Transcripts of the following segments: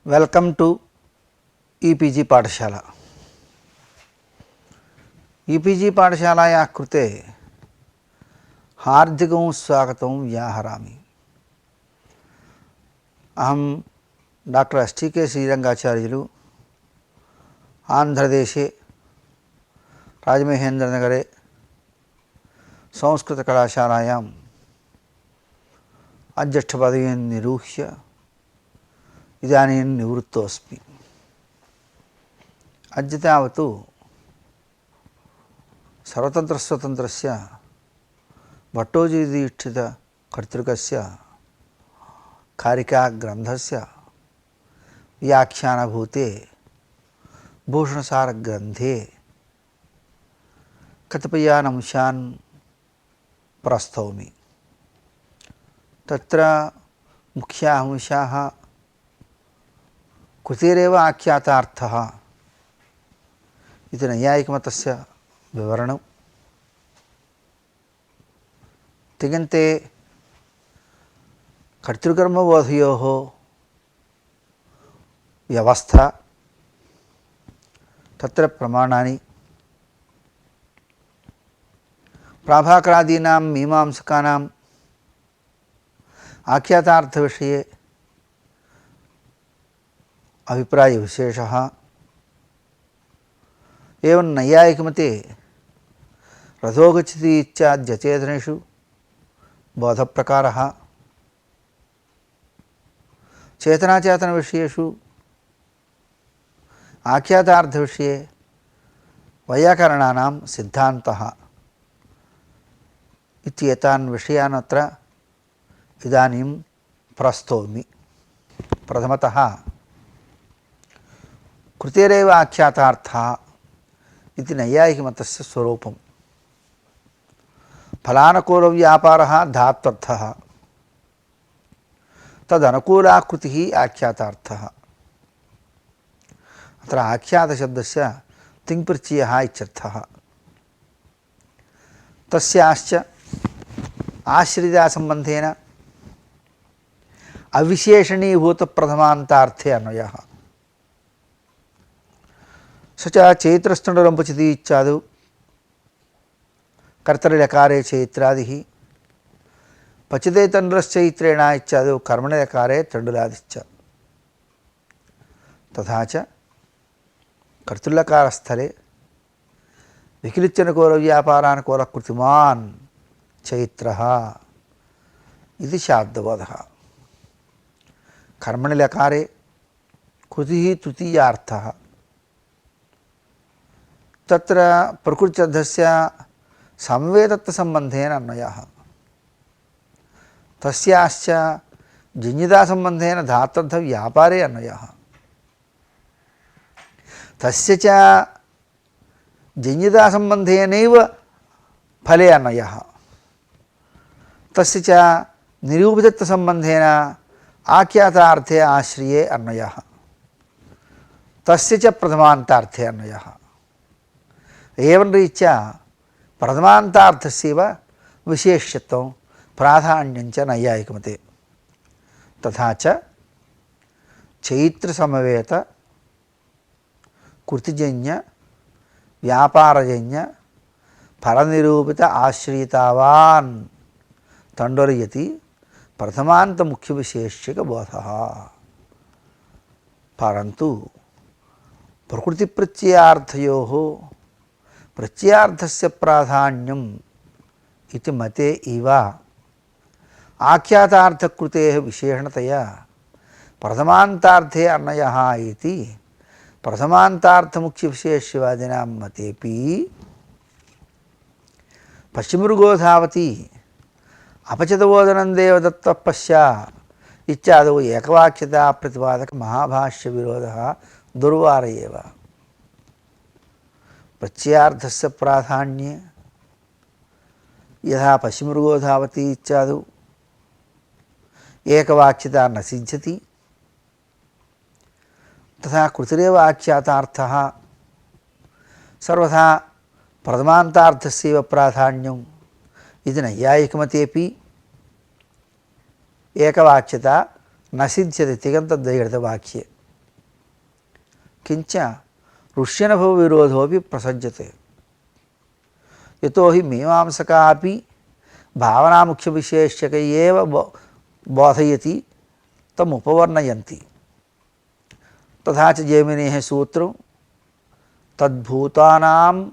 Welcome to e-PG पाठशाला। E-PG पाठशालायाः कृते हार्दिकं स्वागतं व्याहरामि। अहं डॉक्टर एस.टी.के. श्रीरंगाचार्युलु आंध्रदेशे राजमहेन्द्रनगरे संस्कृतकलाशालायाम् अध्यक्षपदवीं निरूह्य इदानीं निवृत्तोऽस्मि। अद्य तावत् सर्वतन्त्रस्वतन्त्रस्य भट्टोजीदीक्षितकर्तृकस्य कारिकाग्रन्थस्य व्याख्यानभूते भूषणसारग्रन्थे कतिपयान् अंशान् प्रस्तौमि। तत्र मुख्याः अंशाः कृतेरेव आख्यातार्थः इति नैयायिकमतस्य विवरणं, तिङन्ते कर्तृकर्मबोधयोः व्यवस्था, तत्र प्रमाणानि, प्राभाकरादीनां मीमांसकानाम् आख्यातार्थविषये अभिप्रायविशेषः, एवं नैयायिकमते रथो गच्छति इत्याद्यचेतनेषु बोधप्रकारः, चेतनाचेतनविषयेषु आख्यातार्थविषये वैयाकरणानां सिद्धान्तः इत्येतान् विषयान् अत्र इदानीं प्रस्तौमि। प्रथमतः कृतेरेव आख्यातार्थः इति नैयायिकमतस्य स्वरूपं। फलानुकूलव्यापारः धात्वर्थः, तदनुकूलाकृतिः आख्यातार्थः। अत्र आख्यातशब्दस्य तिङ्प्रत्ययः इत्यर्थः। तस्याश्च आश्रितासम्बन्धेन अविशेषणीभूतप्रथमान्तार्थे अन्वयः। स च चैत्रस्तुण्डलम्पचिति इत्यादौ कर्तरिलकारे चैत्रादिः, पचते तण्डुलश्चैत्रेण इत्यादौ कर्मणिलकारे तण्डुलादिश्च। तथा च कर्तृलकारस्थले विकिलित्यनुकूलव्यापारानुकूलकृतिमान् चैत्रः इति शाब्दबोधः। कर्मणिलकारे कृतिः तृतीयार्थः। तत्र प्रकृत्यर्थस्य संवेदत्वसम्बन्धेन अन्वयः। तस्याश्च जन्यतासम्बन्धेन धात्वर्थव्यापारे अन्वयः। तस्य च जन्यतासम्बन्धेनैव फले अन्वयः। तस्य च निरूपितत्वसम्बन्धेन आख्यातार्थे आश्रिये अन्वयः। तस्य च प्रथमान्तार्थे अन्वयः। एवं रीत्या प्रथमान्तार्थस्यैव विशेष्यत्वं प्राधान्यं च नैयायिकमते। तथा च चैत्रसमवेत कृतिजन्य व्यापारजन्य फलनिरूपित आश्रितावान् तण्डुलयति प्रथमान्त मुख्यविशेष्यकबोधः। परन्तु प्रकृतिप्रत्ययार्थयोः प्रत्ययार्थस्य प्राधान्यम् इति मते इव आख्यातार्थकृतेः विशेषणतया प्रथमान्तार्थे अन्वयः इति प्रथमान्तार्थमुख्यविशेष्यवादिनां मतेपि पश्चिमृगोधावती अपचितबोधनं देवदत्तः पश्य इत्यादौ एकवाक्यता प्रतिपादक महाभाष्यविरोधः दुर्वार एव। प्रत्ययार्थस्य प्राधान्ये यथा पश्चिमृगोधावती इत्यादौ एकवाक्यता न सिद्ध्यति, तथा कृतिरेव आख्यातार्थः सर्वथा प्रथमान्तार्थस्यैव प्राधान्यम् इति नैयायिकमतेपि एकवाक्यता न सिद्ध्यति तिङन्तद्वैगतवाक्ये। किंच ऋष्यनुभवविरोधोऽपि प्रसज्यते। यतो हि मीमांसका अपि भावनामुख्यविशेष्यक एव बोधयति तमुपवर्णयन्ति। तथा च जैमिनेः सूत्रं तद्भूतानां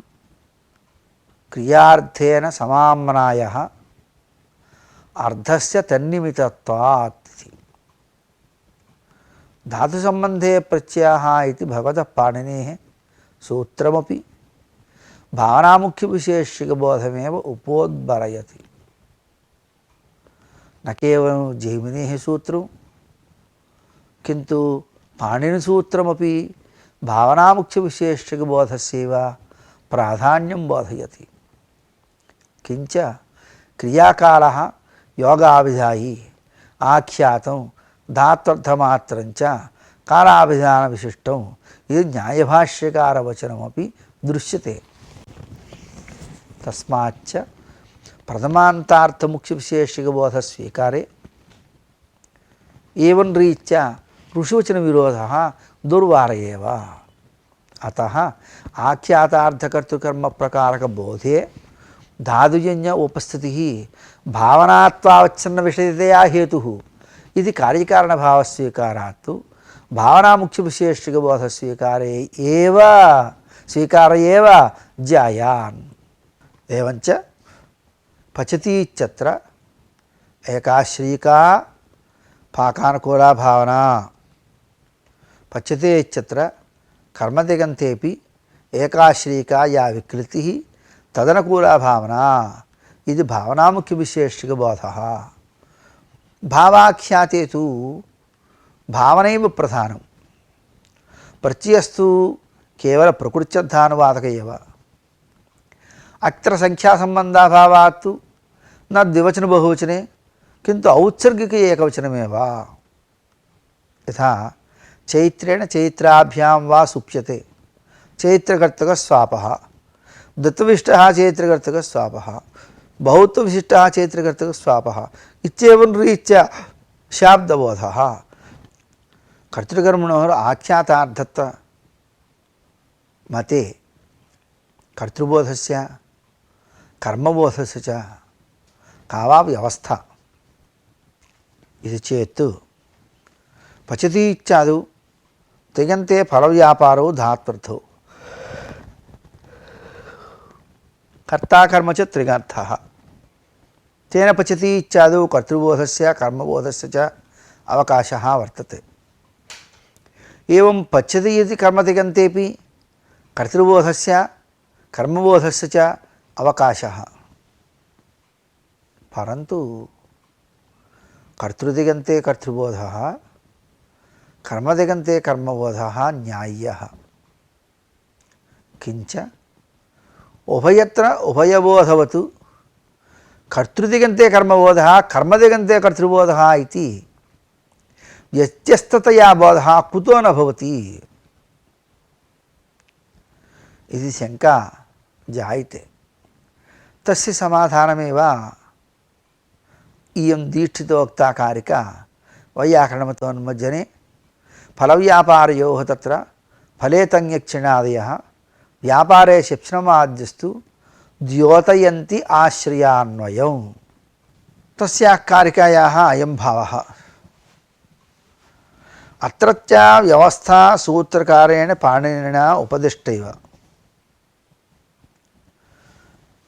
क्रियार्थेन समाम्नायः अर्धस्य तन्निमित्तत्वात् इति। धातुसम्बन्धे प्रत्ययः इति भगवतः पाणिनेः सूत्रमपि भावनामुख्यविशेष्यकबोधमेव उपोद्बलयति। न केवलं जैमिनेः सूत्रं किन्तु पाणिनिसूत्रमपि भावनामुख्यविशेष्यकबोधस्यैव प्राधान्यं बोधयति। किंच क्रियाकालः योगाभिधायी आख्यातं धात्वर्थमात्रञ्च कालाभिधानविशिष्टम् इति न्यायभाष्यकारवचनमपि दृश्यते। तस्माच्च प्रथमान्तार्थमुख्यविशेषिकबोधस्वीकारे एवं रीत्या ऋषिवचनविरोधः दुर्वार एव। अतः आख्यातार्थकर्तृकर्मप्रकारकबोधे धातुजन्य उपस्थितिः भावनात्वावच्छिन्नविषयतया हेतुः इति कार्यकारणभावस्वीकारात् भावनामुख्यविशेषिकबोधस्वीकारे एव जायान्। एवञ्च पचतीत्यत्र एकाश्रीका पाकानुकूला भावना, पच्यते इत्यत्र कर्मदिगन्तेपि एकाश्रीका या विकृतिः तदनुकूला भावना इति भावनामुख्यविशेषिकबोधः। भावाख्याते तु भावनैव प्रधानं, प्रत्ययस्तु केवल प्रकृत्यर्थानुवादक एव। अत्र संख्यासम्बन्धाभावात् न द्विवचन बहुवचने किन्तु औत्सर्गिक एकवचनमेव। यथा चैत्रेण चैत्राभ्यां वा सुप्यते चैत्रकर्तकस्वापः, दत्तविशिष्टः चैत्रकर्तकस्वापः, बहुत्वविशिष्टः चैत्रकर्तकस्वापः इत्येवं रीत्या शाब्दबोधः। कर्तृकर्मणोः आख्यातार्थत्व मते कर्तृबोधस्य कर्मबोधस्य च का वा व्यवस्था इति चेत् पचतीत्यादौ तिङन्ते फलव्यापारो धात्वर्थो कर्ता कर्म च त्रिगर्थः। तेन पचतीत्यादौ कर्तृबोधस्य कर्मबोधस्य च अवकाशः वर्तते। एवं पच्यति इति कर्मतिगन्तेपि कर्तृबोधस्य कर्मबोधस्य च अवकाशः। परन्तु कर्तृदिगन्ते कर्तृबोधः, कर्मदिगन्ते कर्मबोधः न्याय्यः। किंच उभयत्र उभयबोधवत् कर्तृदिगन्ते कर्मबोधः कर्मदिगन्ते कर्तृबोधः इति व्यत्यस्ततया बोधः कुतो न भवति इति शंका जायते। तस्य समाधानमेव इयं दीक्षितोक्ता कारिका वैयाकरणमतोन्मज्जने फलव्यापारयोः तत्र फले तङ्यक्षिणादयः व्यापारे शिप्सनमाद्यस्तु द्योतयन्ति आश्रयान्वयं। तस्याः कारिकायाः अयं भावः। अत्रत्य व्यवस्था सूत्रकारेण पाणिनिना उपदिष्टैव।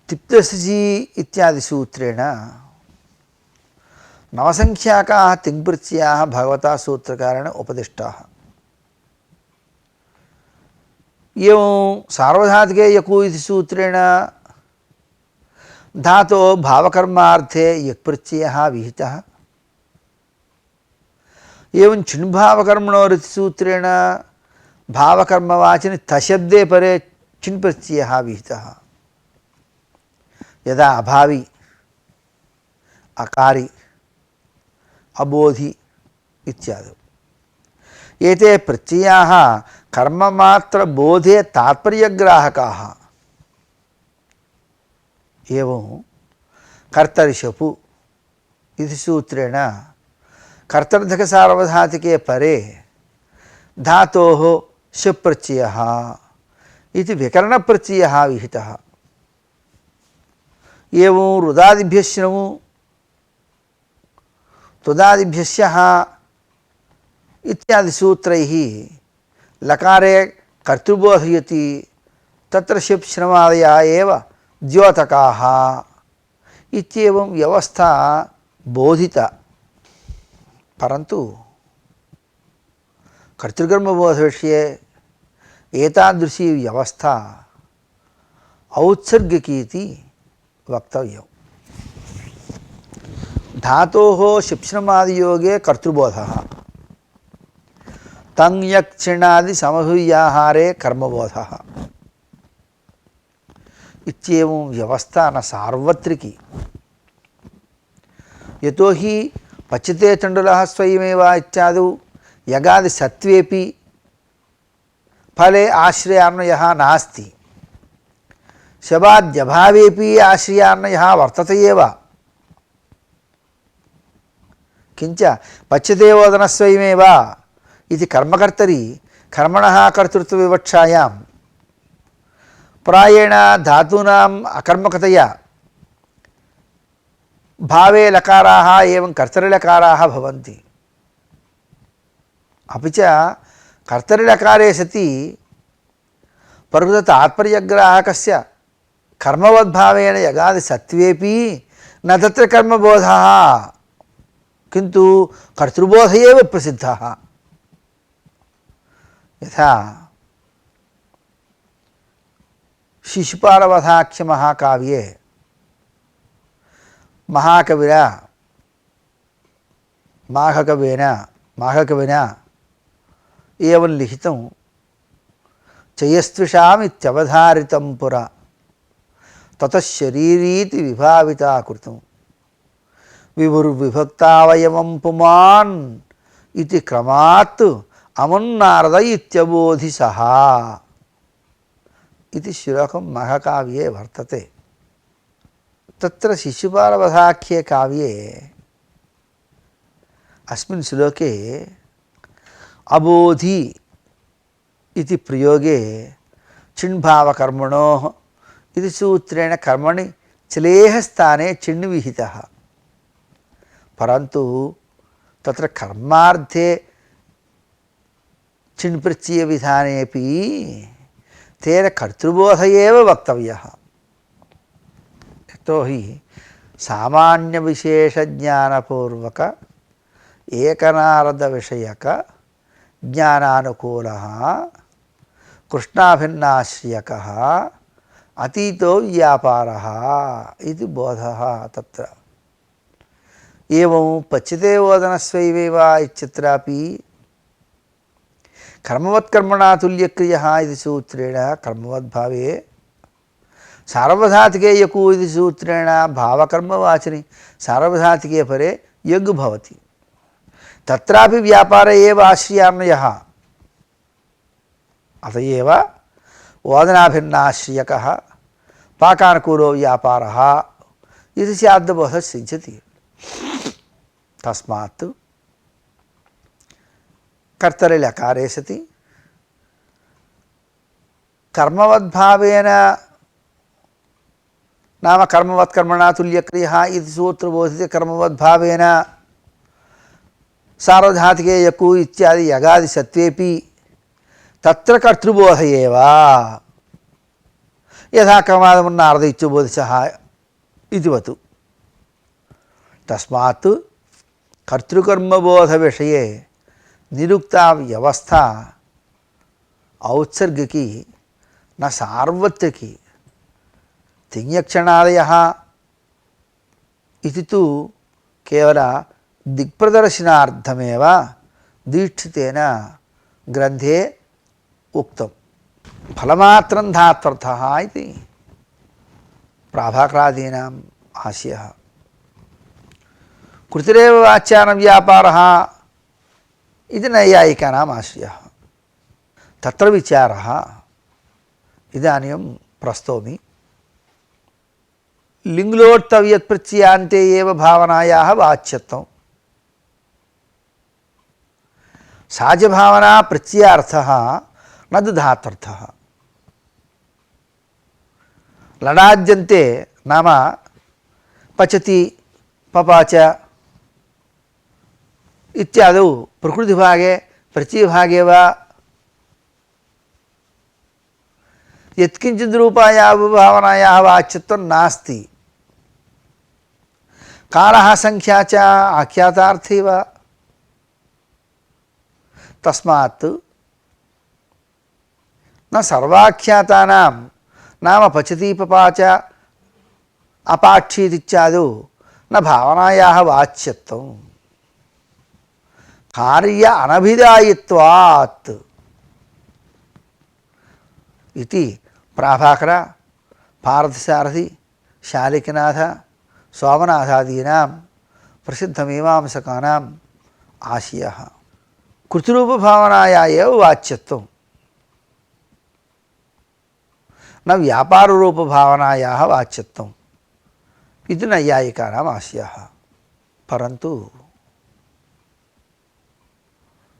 तिप्तसजी इत्यादि सूत्रेण नवसंख्याकाः तिङ्प्रत्ययाः भगवता सूत्रकारेण उपदिष्टाः। एवं सार्वधातुके यकु इति सूत्रेण धातो भावकर्मार्थे यक्प्रत्ययः विहितः। एवं चिण्भावकर्मणोरिति सूत्रेण भावकर्मवाचिनि तशब्दे परे चिन् प्रत्ययः विहितः। यदा अभावी, अकारी, अबोधि इत्यादि एते प्रत्ययाः कर्ममात्र बोधे तात्पर्यग्राहकाः। एवं कर्तरिषपु इति सूत्रेण कर्तर्थक सार्वधातुके परे धातोः शप् प्रत्ययः इति विकरणप्रत्ययः विहितः। एवं रुदादिभ्यश्नौ तुदादिभ्यस्यः इत्यादि सूत्रैः लकारे कर्तृबोधयति तत्र शप् श्रमादयः एव द्योतकाः इत्येवं व्यवस्था बोधिता। परन्तु कर्तृकर्मबोधविषये एतादृशी व्यवस्था औत्सर्गिकी इति वक्तव्यम्। धातोः शिप्श्रमादियोगे कर्तृबोधः, तं यक्षिणादि समभुव्याहारे कर्मबोधः इत्येवं व्यवस्था न सार्वत्रिकी। यतो हि पच्यते तण्डुलः स्वयमेव इत्यादौ यगादि सत्वेपि फले आश्रयान्वयः नास्ति, शबाद्यभावेपि आश्रयान्वयः वर्तते एव। किंच पच्यते ओदनस्वयमेव इति कर्मकर्तरि कर्मणः कर्तृत्वविवक्षायां प्रायेण धातूनाम् अकर्मकतया भावे लकाराः एवं कर्तरिलकाराः भवन्ति। अपि च कर्तरिलकारे सति प्रकृततात्पर्यग्राहकस्य कर्मवद्भावेन यगादि सत्वेपि न तत्र कर्मबोधः, किन्तु कर्तृबोध एव प्रसिद्धः। यथा शिशुपालवधाख्यमहाकाव्ये महाकविना माघकविना एवं लिखितं चयस्त्विषामित्यवधारितं पुरा ततः शरीरीति विभाविता कृतं विभुर्विभक्तावयवं पुमान् इति क्रमात् अमुन्नारद इत्यबोधिसः इति श्लोकं महाकाव्ये वर्तते। तत्र शिशुपालवधाख्ये काव्ये अस्मिन् श्लोके अबोधि इति प्रयोगे चिण्भावकर्मणोः इति सूत्रेण कर्मणि चलेः स्थाने चिण् विहितः। परन्तु तत्र कर्मार्थे चिण् प्रत्यय विधानेपि तेन कर्तृबोध एव वक्तव्यः। यतो हि सामान्य विशेष ज्ञानपूर्वक एकनारद विषयक ज्ञानानुकूलः कृष्णाभिन्नाश्रयकः अतीतो व्यापारः इति बोधः तत्र। एवं पच्यते ओदनस्वैवेव इत्यत्रापि कर्मवत्कर्मणा तुल्यक्रियः इति सूत्रेण कर्मवद्भावे सार्वधातिके यकु इति सूत्रेण भावकर्मवाचिनि सार्वधातिके परे यग् भवति। तत्रापि व्यापार एव आश्रयान्वयः, अत एव ओदनाभिन्नाश्रयकः पाकानुकूलो व्यापारः इति स्याद्बोधः सिद्ध्यति। तस्मात् कर्तरि लकारे सति कर्मवद्भावेन नाम कर्मवत्कर्मणा तुल्यक्रियः इति सूत्रबोधिते कर्मवद्भावेन सार्वधातिके यकु इत्यादि यगादि सत्वेपि तत्र कर्तृबोध एव, यथा क्रमादमुन्नारद इत्युबोधिसः इतिवत्। तस्मात् कर्तृकर्मबोध विषये निरुक्ता व्यवस्था औत्सर्गिकी न सार्वत्रिकी। तिङ्यक्षणादयः इति तु केवल दिक्प्रदर्शनार्थमेव दीक्षितेन ग्रन्थे उक्तं। फलमात्रं धात्वर्थः इति प्राभाकरादीनाम् आशयः। कृतिरेव वाच्यानव्यापारः इति नैयायिकानाम् आशयः। तत्र विचारः इदानीं प्रस्तौमि। लिङ्लोट्तव्यत्प्रत्ययान्ते एव भावनायाः वाच्यत्वं। साजभावना प्रत्ययार्थः न तु धात्वर्थः। लडाद्यन्ते नाम पचति पपाच इत्यादौ प्रकृतिभागे प्रत्ययभागे वा यत्किंचित् रूपायाः भावनायाः वाच्यत्वं नास्ति। कालः संख्या च आख्यातार्थे वा। तस्मात् न सर्वाख्यातानां नाम पचति पपाच अपाक्षीत् इत्यादौ न भावनायाः वाच्यत्वं कार्य अनभिधायित्वात् इति प्राभाकर पार्थसारथि शालिकनाथ सोमनाथादीनां प्रसिद्धमीमांसकानाम् आशयः। कृतिरूपभावनाया एव वाच्यत्वं न व्यापाररूपभावनायाः वाच्यत्वम् इति नैयायिकानाम् आशयः। परन्तु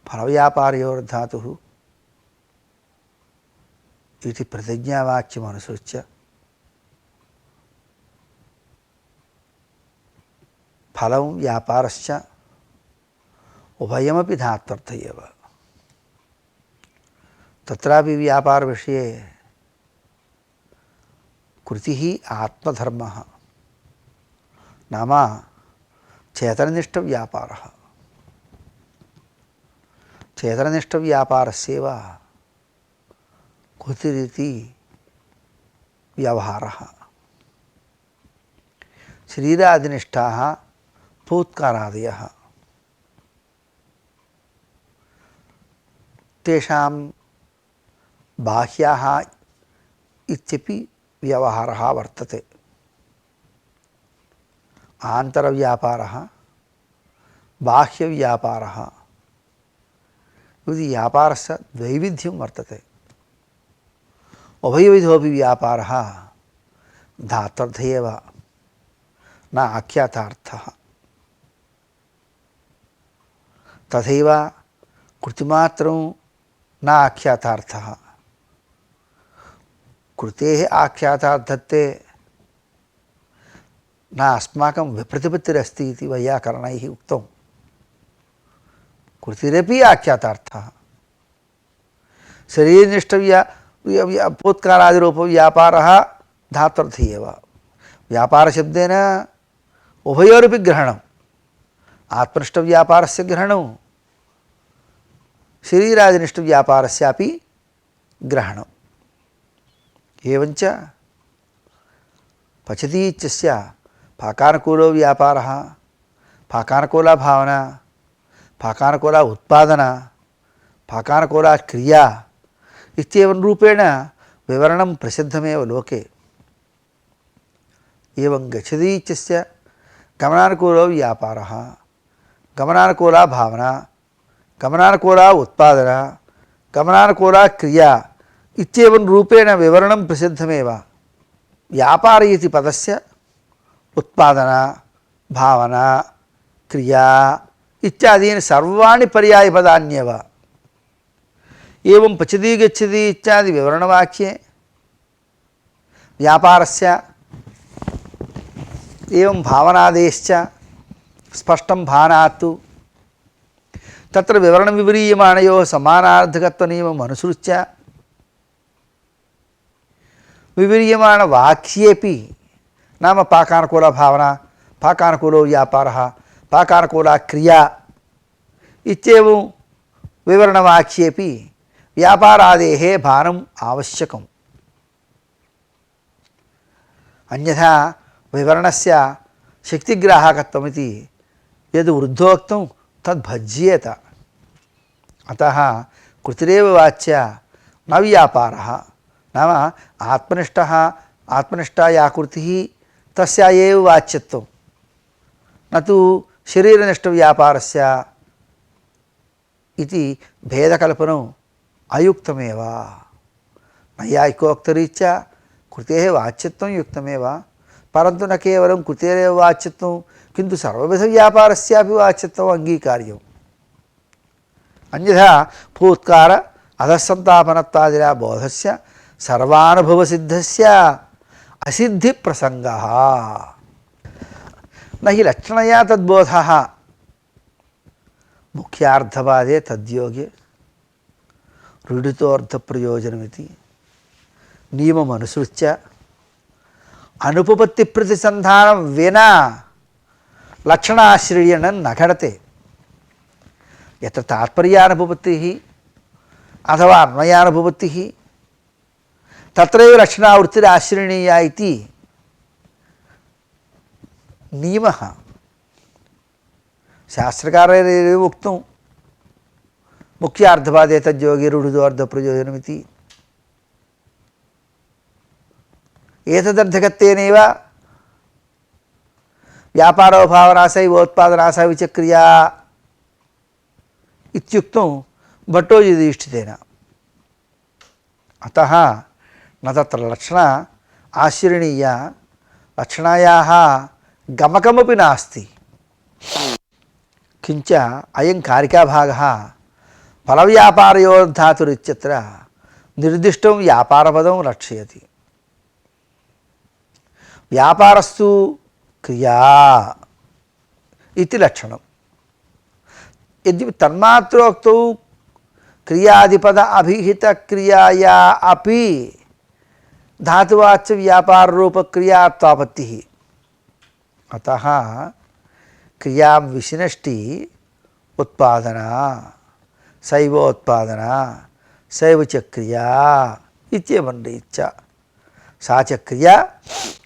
फलव्यापारयोर्धातुः इति प्रतिज्ञावाक्यमनुसृत्य फलं व्यापारश्च उभयमपि धात्वर्थ एव। तत्रापि व्यापारविषये कृतिः आत्मधर्मः नाम चेतननिष्ठव्यापारः। चेतननिष्ठव्यापारस्यैव कृतिरिति व्यवहारः। शरीरादिनिष्ठाः फूत्कारादयः तेषां बाह्याः इत्यपि व्यवहारः वर्तते। आन्तरव्यापारः बाह्यव्यापारः इति व्यापारस्य द्वैविध्यं वर्तते। उभयविधोऽपि व्यापारः धात्वर्थ एव न आख्यातार्थः। तथैव कृतिमात्रं न आख्यातार्थः। कृतेः आख्यातार्थत्वे न अस्माकं विप्रतिपत्तिरस्ति इति वैयाकरणैः उक्तं। कृतिरपि आख्यातार्थः। शरीरनिष्ठव्या फूत्कारादिरूपव्यापारः धात्वर्थ एव। व्यापारशब्देन उभयोरपि ग्रहणम्। आत्मनिष्ठव्यापारस्य ग्रहणं शरीरादिनिष्ठव्यापारस्यापि ग्रहणम्। एवञ्च पचति इत्यस्य फाकानुकूलो व्यापारः, फाकानुकूला भावना, फाकानुकूला उत्पादना, फाकानुकूला क्रिया इत्येवं रूपेण विवरणं प्रसिद्धमेव लोके। एवं गच्छति इत्यस्य गमनानुकूलो व्यापारः, गमनानुकूला भावना, गमनानुकूला उत्पादना, गमनानुकूला क्रिया इत्येवं रूपेण विवरणं प्रसिद्धमेव। व्यापार इति पदस्य उत्पादना, भावना, क्रिया इत्यादीनि सर्वाणि पर्यायपदान्येव। एवं पचति गच्छति इत्यादि विवरणवाक्ये व्यापारस्य एवं भावनादेश्च स्पष्टं भानात् तत्र विवरणविपरीयमाणयोः समानार्थकत्वनियमम् अनुसृत्य विपरीयमाणवाक्येपि नाम पाकानुकूला भावना, पाकानुकूलो व्यापारः, पाकानुकूला क्रिया इत्येवं विवरणवाक्येपि व्यापारादेः भानम् आवश्यकम्। अन्यथा विवरणस्य शक्तिग्राहकत्वमिति यद् ऊर्ध्वोक्तं तद्भज्येत। अतः कृतिरेव वाच्या न व्यापारः नाम आत्मनिष्ठा या कृतिः तस्या एव वाच्यत्वं न तु शरीरनिष्ठव्यापारस्य इति भेदकल्पनम् अयुक्तमेव। नैयायिकोक्तरीत्या कृतेः वाच्यत्वं युक्तमेव, परन्तु न केवलं कृतेरेव वाच्यत्वं किन्तु सर्वविधव्यापारस्यापि वाच्यत्वम् अङ्गीकार्यम्। अन्यथा फूत्कार अधस्संतापनत्वादिना बोधस्य सर्वानुभवसिद्धस्य असिद्धिप्रसंगः न हि लक्षणया तद्बोधः मुख्यार्थवादे तद्योगे रूढितोऽर्थप्रयोजनमिति नियममनुसृत्य अनुपपत्तिप्रतिसन्धानं विना लक्षणाश्रयणं न घटते। यत्र तात्पर्यानुपपत्तिः अथवा अन्वयानुपपत्तिः तत्रैव लक्षणावृत्तिराश्रयणीया इति नियमः शास्त्रकारैरेव उक्तं मुख्यार्थवादे तद्योगे रूढितोऽर्थप्रयोजनमिति। एतदर्थकत्वेनैव व्यापारो भावनाशैवोत्पादनाशा विचक्रिया इत्युक्तं भट्टोजिदीक्षितेन। अतः न तत्र लक्षण आश्रयणीया, लक्षणायाः गमकमपि नास्ति। किञ्च अयं कारिकाभागः फलव्यापारयोर्धातुरित्यत्र निर्दिष्टं व्यापारपदं लक्षयति। व्यापारस्तु क्रिया इति लक्षणं। यद्यपि तन्मात्रोक्तौ क्रियादिपद अभिहितक्रियाया अपि धातुवाच्य व्यापाररूपक्रियात्वापत्तिः। अतः क्रियां विशिनष्टि उत्पादना सैवोत्पादना सैव च क्रिया इत्येवं रीत्या सा च क्रिया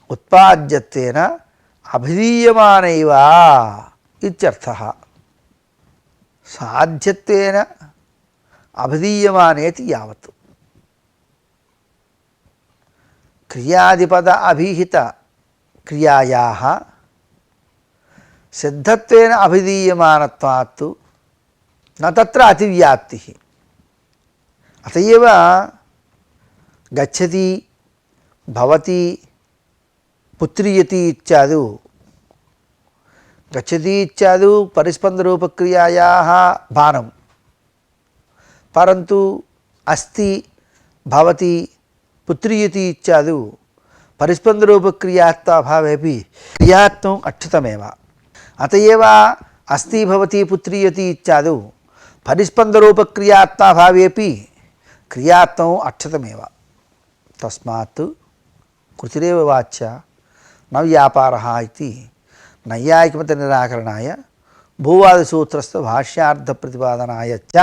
उत्पाद्यत्वेन अभिधीयमानैव इत्यर्थः। साध्यत्वेन अभिधीयमानेति यावत् क्रियादिपद अभिहित क्रियायाः सिद्धत्वेन अभिधीयमानत्वात् न तत्र अतिव्याप्तिः। अतएव गच्छति भवति पुत्रीयति इत्यादौ गच्छति इत्यादौ परिस्पन्दरूपक्रियायाः भानं, परन्तु अस्ति भवति पुत्रीयति इत्यादौ परिस्पन्दरूपक्रियात्वाभावेपि क्रियात्वम् अक्षतमेव। अतएव अस्ति भवति पुत्रीयति इत्यादौ परिस्पन्दरूपक्रियात्वाभावेपि क्रियात्वम् अक्षतमेव। तस्मात् कृतिरेव वाच्या न व्यापारः इति नैयायिकमतनिराकरणाय भूवादिसूत्रस्थ भाष्यार्थप्रतिपादनाय च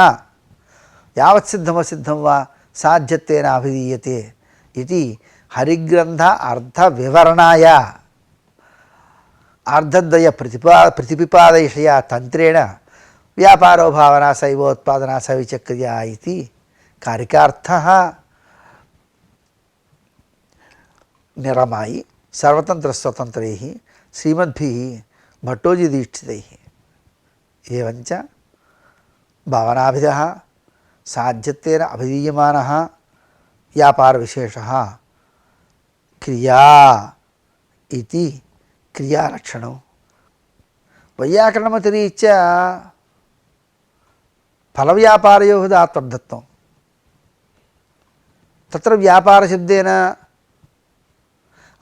यावत् सिद्धमसिद्धं वा साध्यत्वेन अभिधीयते इति हरिग्रन्थ अर्थविवरणाय अर्थद्वय प्रतिपिपादयशया तन्त्रेण व्यापारो भावना सैवोत्पादना सविचक्रिया इति कारिकार्थः निरमायि सर्वतन्त्रस्वतन्त्रैः श्रीमद्भिः भट्टोजिदीक्षितैः एवञ्च भावनाभिधः साध्यत्वेन अभिधीयमानः व्यापारविशेषः क्रिया इति क्रियालक्षणं। वैयाकरणमतिरीच्य फलव्यापारयोः धात्वर्थत्वं। तत्र व्यापारशब्देन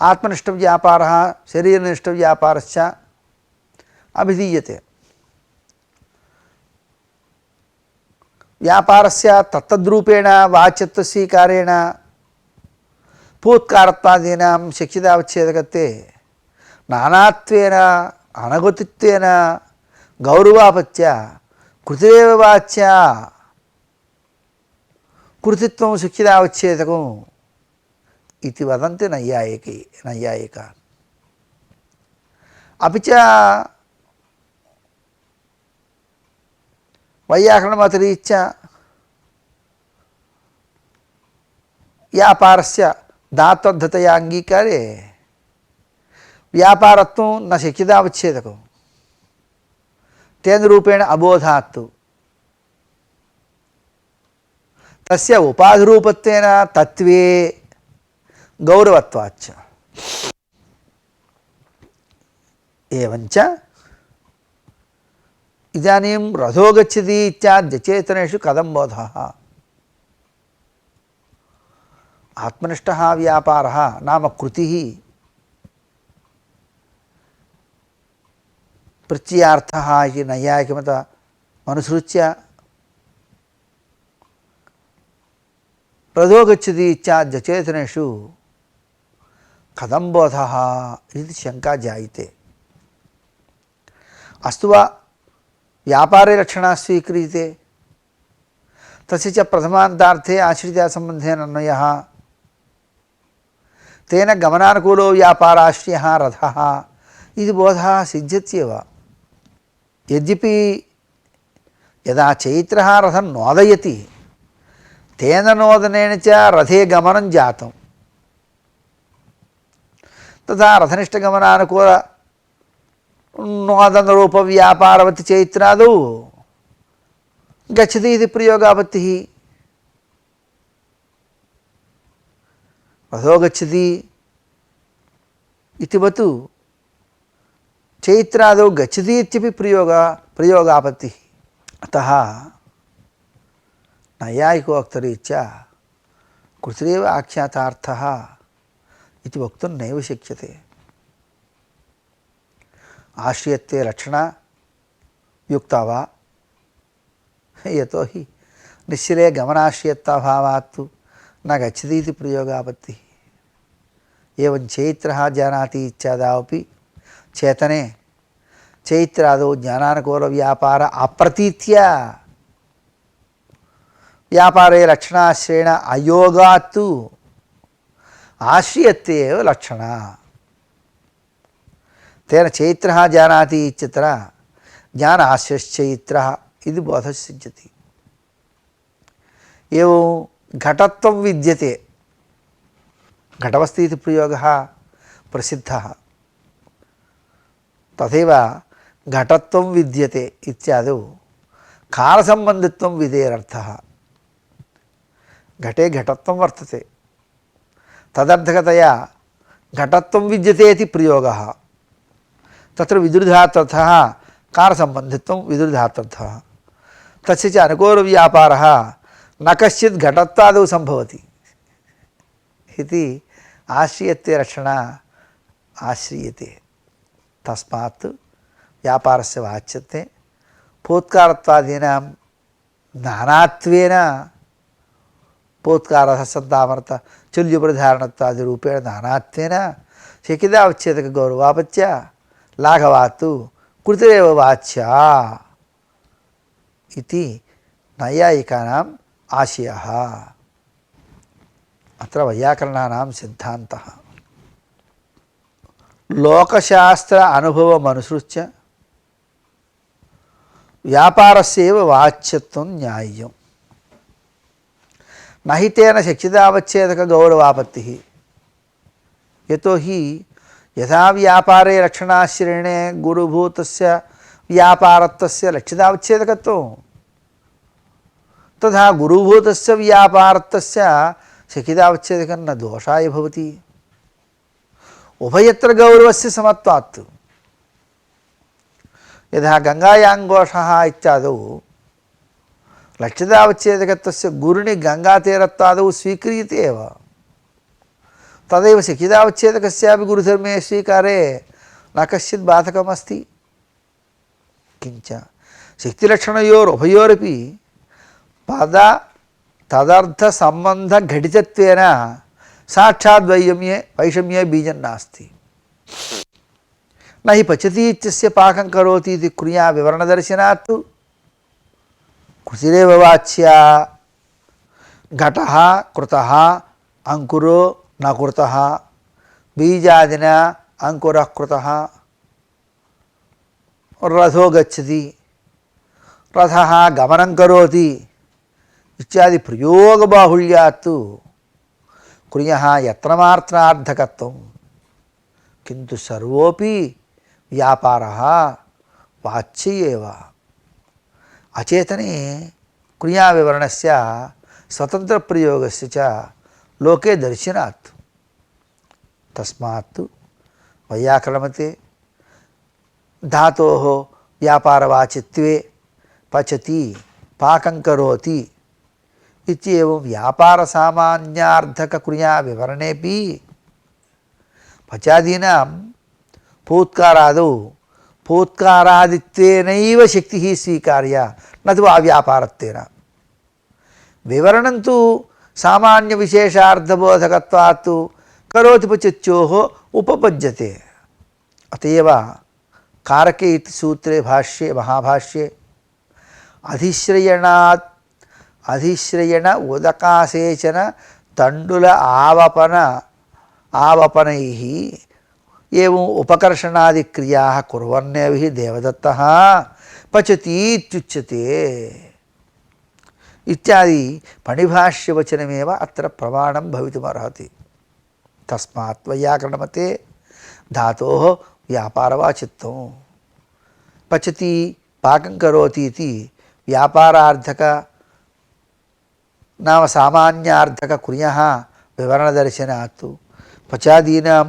आत्मनिष्ठव्यापारः शरीरनिष्ठव्यापारश्च अभिधीयते। व्यापारस्य तत्तद्रूपेण वाच्यत्वस्वीकारेण पूत्कारत्वादीनां शिक्षितावच्छेदकत्वे नानात्वेन अनगतित्वेन गौरवापत्य कृतिरेव वाच्या कृतित्वं शिक्षितावच्छेदकम् इति वदन्ति नैयायिकाः। अपि च वैयाकरणमतिरीच्य व्यापारस्य धात्वद्धतया अङ्गीकारे व्यापारत्वं न शिक्षितावच्छेदकं तेन रूपेण अबोधात् तस्य उपाधिरूपत्वेन तत्त्वे गौरवत्वाच्च। एवञ्च इदानीं रथो गच्छति इत्याद्यचेतनेषु कथं बोधः आत्मनिष्ठः व्यापारः नाम कृतिः प्रत्ययार्थः इति नैयायिकमतम् अनुसृत्य रथो गच्छति इत्याद्यचेतनेषु कथं बोधः इति शङ्का जायते। अस्तु वा व्यापारे लक्षणा स्वीक्रियते तस्य च प्रथमान्तार्थे आश्रितसम्बन्धेन अन्वयः तेन गमनानुकूलो व्यापाराश्रयः रथः इति बोधः सिद्ध्यत्येव। यद्यपि यदा चैत्रः रथं नोदयति तेन नोदनेन च रथे गमनं जातं तथा रथनिष्ठगमनानुकूल नोदनरूपव्यापारवत् चैत्रादौ गच्छति इति प्रयोगापत्तिः। रथो गच्छति इतिवत् चैत्रादौ गच्छति इत्यपि प्रयोगापत्तिः। अतः नैयायिकोक्तरीत्या कृतिरेव आख्यातार्थः इति वक्तुं नैव शक्यते। आश्रयत्वे लक्षणा युक्ता वा यतोहि निश्चले गमनाश्रयत्वाभावात् न गच्छति इति प्रयोगापत्तिः। एवं चैत्रः जानाति इत्यादावपि चेतने चैत्रादौ ज्ञानानुकूलव्यापार अप्रतीत्या व्यापारे लक्षणाश्रयेण अयोगात् आश्रयत्वे एव लक्षणा। तेन चैत्रः जानाति इत्यत्र ज्ञान आश्रयश्चैत्रः इति बोधः सिद्ध्यति। एवं घटत्वं विद्यते घटवस्ति इति प्रयोगः प्रसिद्धः तथैव घटत्वं विद्यते इत्यादौ कालसम्बन्धित्वं विधेरर्थः। घटे घटत्वं वर्तते तदर्थकतया घटत्वं विद्यते इति प्रयोगः। तत्र विदुर्धातर्थः कारसम्बन्धित्वं विदुर्धातर्थः तस्य च अनुकूलव्यापारः न कश्चित् घटत्वादौ सम्भवति इति आश्रयत्वे लक्षणा आश्रीयते। तस्मात् व्यापारस्य वाच्यत्वे पोत्कारत्वादीनां नानात्वेन पोत्कारः सन्तामर्थ चुल्युपरिधारणत्वादिरूपेण नानात्वेन शकितावच्छेदकगौरवापत्या लाघवात् कृतिरेव वाच्या इति नैयायिकानाम् आशयः। अत्र वैयाकरणानां सिद्धान्तः लोकशास्त्र अनुभवमनुसृत्य व्यापारस्यैव वाच्यत्वं न्याय्यम् न हि तेन शक्यतावच्छेदकगौरवापत्तिः। यतोहि यथा व्यापारे लक्षणाश्रयणे गुरुभूतस्य व्यापारत्वस्य लक्षितावच्छेदकत्वं तथा गुरुभूतस्य व्यापारत्वस्य शक्यतावच्छेदकं न दोषाय भवति। उभयत्र गौरवस्य समत्वात् यथा गंगायाङ्घोषः इत्यादौ लक्षितावच्छेदकत्वस्य गुरुनि गंगातीरत्वादौ स्वीक्रियते एव तदैव शक्यतावच्छेदकस्यापि गुरुधर्मे स्वीकारे न कश्चित् बाधकमस्ति। किञ्च शक्तिलक्षणयोरुभयोरपि पद तदर्थसम्बन्धघटितत्वेन साक्षात् वैषम्ये बीजं नास्ति। न हि पचति इत्यस्य पाकं करोति इति क्रिया विवरणदर्शनात् कृतिरेव वाच्या। घटः कृतः अंकुरो न कृतः बीजादिना अंकुरः कृतः रथो गच्छति रथः गमनं करोति इत्यादि प्रयोगबाहुल्यात् क्रियः यत्रमात्रार्थकत्वं किन्तु सर्वोपि व्यापारः वाच्य एव। अचेतने क्रियाविवरणस्य स्वतन्त्रप्रयोगस्य च लोके दर्शनात्। तस्मात् वैयाकरणमते धातोः व्यापारवाचित्वे पचति पाकं करोति इत्येवं व्यापारसामान्यार्थकक्रियाविवरणेऽपि पचादीनां फूत्कारादौ फूत्कारादित्वेनैव शक्तिः स्वीकार्य न तु अव्यापारत्वेन। विवरणं तु सामान्यविशेषार्थबोधकत्वात् करोति पचत्योः उपपद्यते। अत एव कारके इति सूत्रे भाष्ये महाभाष्ये अधिश्रयण उदकासेचन तण्डुल आवपनैः एवं उपकर्षणादि क्रियाः कुर्वन्नेभिः देवदत्तः पचतीत्युच्यते इत्यादि फणिभाष्यवचनमेव अत्र प्रमाणं भवितुमर्हति। तस्मात् वैयाकरणमते धातोः व्यापारवाचित्वं पचति पाकं करोति इति व्यापारार्थक नाम सामान्यार्थक क्रियः विवरणदर्शनात् पचादीनां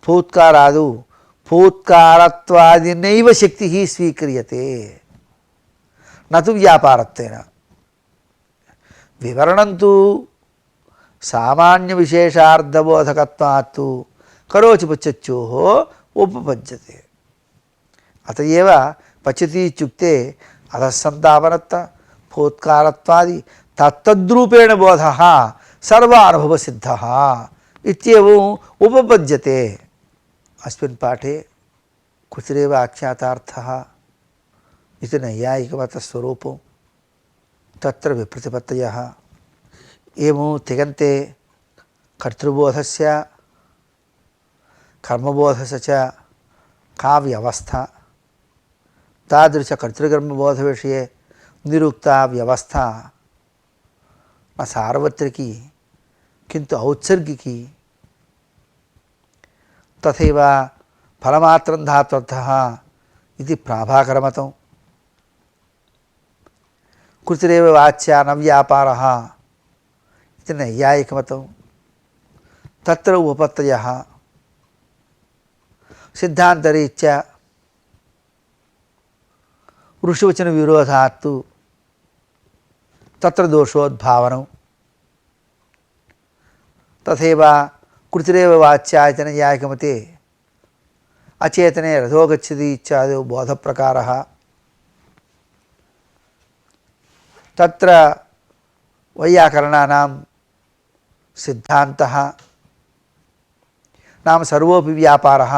फूत्कारादौ फूत्कारत्वादिनैव शक्तिः स्वीक्रियते न तु व्यापारत्वेन। विवरणं तु सामान्यविशेषार्थबोधकत्वात् करोति पचत्योः उपपद्यते। अत एव पचति इत्युक्ते अधस्सन्तापनत्व फूत्कारत्वादि तत्तद्रूपेण बोधः सर्वानुभवसिद्धः इत्येवम् उपपद्यते। अस्मिन् पाठे कुतिरेव आख्यातार्थः इति नैयायिकमतस्वरूपं तत्र विप्रतिपत्तयः एवं तिङन्ते कर्तृबोधस्य कर्मबोधस्य च का व्यवस्था तादृशकर्तृकर्मबोधविषये निरुक्ता व्यवस्था न सार्वत्रिकी किन्तु औत्सर्गिकी। तथैव फलमात्रं धात्वर्थः इति प्राभाकरमतं कृतिरेव वाच्या न व्यापारः इति नैयायिकमतं तत्र उपपत्तयः सिद्धान्तरीत्या ऋषिवचनविरोधात् तत्र दोषोद्भावनं तथैव कृतिरेव वाच्या इति नैयायिकमते अचेतने रथो गच्छति इत्यादौ बोधप्रकारः तत्र वैयाकरणानां सिद्धान्तः नाम सर्वोपि व्यापारः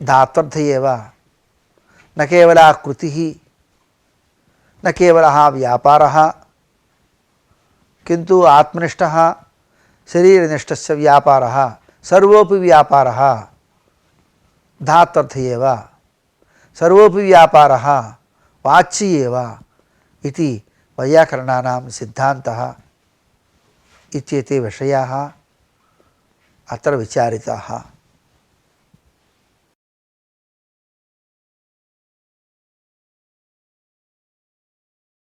धात्वर्थ एव न केवला कृतिः न केवलः व्यापारः किन्तु आत्मनिष्ठः शरीरनिष्ठस्य व्यापारः सर्वोपि व्यापारः धात्वर्थ एव सर्वोपि व्यापारः वाच्य एव इति वैयाकरणानां सिद्धान्तः इत्येते विषयाः अत्र विचारिताः।